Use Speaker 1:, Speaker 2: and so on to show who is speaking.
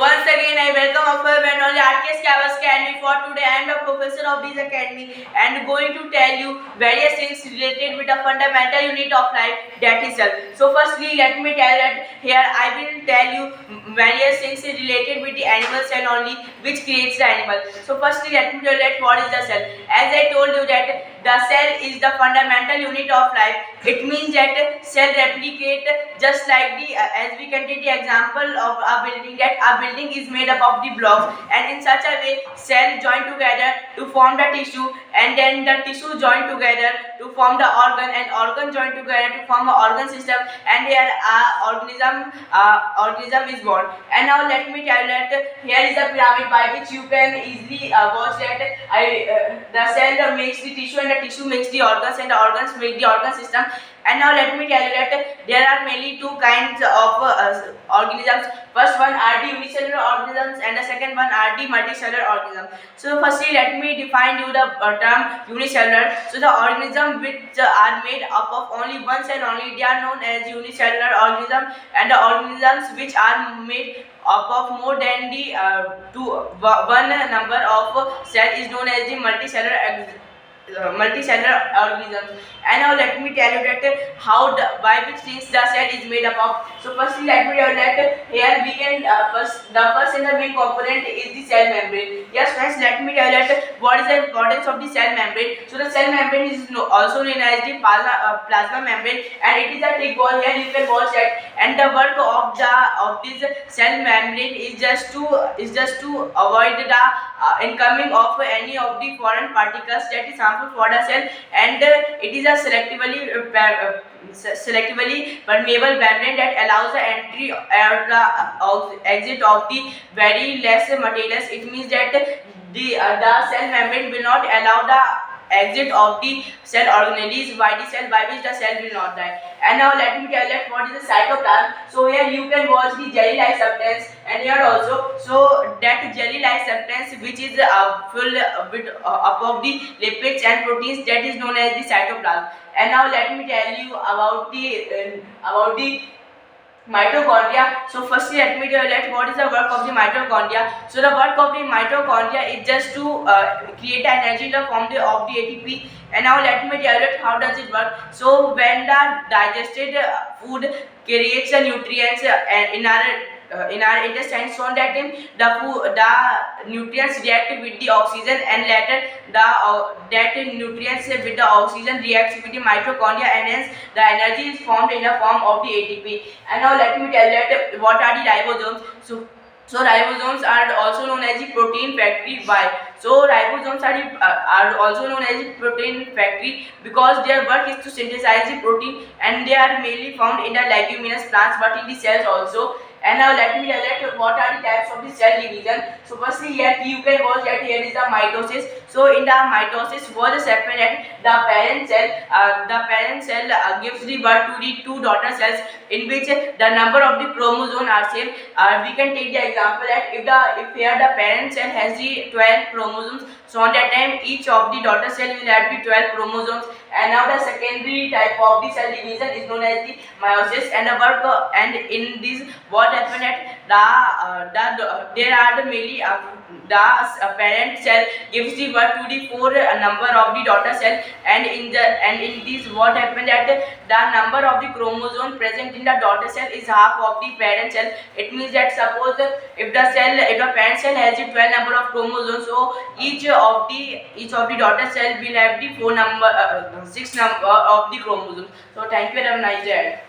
Speaker 1: Once again, I welcome our friend on RKS Campus Academy. For today, I am the professor of this academy and going to tell you various things related with the fundamental unit of life, that is cell. So, firstly, let me tell that here I will tell you various things related with the animal cell only, which creates the animal. So, firstly, let me tell you that what is the cell. As I told you that the cell is the fundamental unit of life. It means that cell replicate just like the as we can take the example of a building, that a building is made up of the blocks, and in such a way cell join together to form the tissue, and then the tissue join together to form the organ, and organ join together to form an organ system, and here organism is born. And now let me tell you that here is a pyramid by which you can easily watch that the cell makes the tissue, and the tissue makes the organs, and the organs make the organ system. And now let me tell you that there are mainly two kinds of organisms. First one are the unicellular organisms, and the second one are the multicellular organisms. So firstly, let me define you the term unicellular. So the organism which are made up of only one cell only, they are known as unicellular organism, and the organisms which are made up of more than the one number of cell is known as the multicellular organisms. And now let me tell you that how by which things the cell is made up of. So firstly, let me tell you that here we can the first and the main component is the cell membrane. Yes friends, let me tell you that what is the importance of the cell membrane. So the cell membrane is also known as the plasma membrane, and it is a thick wall. Here you can watch that, and the work of this cell membrane is just to avoid the incoming of any of the foreign particles that is harmful for the cell, and it is a selectively permeable membrane that allows the entry or the exit of the very less materials. It means that the cell membrane will not allow the exit of the cell organelles by which the cell will not die. And now let me tell you what is the cytoplasm. So here you can watch the jelly-like substance, and here also, so that jelly-like substance which is full with up of the lipids and proteins, that is known as the cytoplasm. And now let me tell you about the mitochondria. So firstly, let me tell you what is the work of the mitochondria. So the work of the mitochondria is just to create energy in the form of the ATP. And now let me tell you how does it work. So when the digested food creates the nutrients in our intestines, so that the nutrients react with the oxygen, and later that nutrients with the oxygen reacts with the mitochondria, and hence the energy is formed in the form of the ATP. And now let me tell you that what are the ribosomes. So ribosomes are also known as the protein factory. Why? So ribosomes are also known as the protein factory because their work is to synthesize the protein, and they are mainly found in the leguminous plants, but in the cells also. And now let me tell you what are the types of the cell division. So firstly, here you can watch that here is the mitosis. So in the mitosis, what is happening that the parent cell gives the birth to the two daughter cells, in which the number of the chromosomes are same. We can take the example that if here the parent cell has the 12 chromosomes, so on that time each of the daughter cell will have the 12 chromosomes. And now the secondary type of the cell division is known as the meiosis, and the work and in this what happened at there are the mainly the parent cell gives the birth to the 4 number of the daughter cell, and in this what happened that the number of the chromosome present in the daughter cell is half of the parent cell. It means that suppose if the parent cell has the 12 number of chromosomes, so each of the daughter cell will have the 6 number of the chromosomes. So thank you and have a nice day.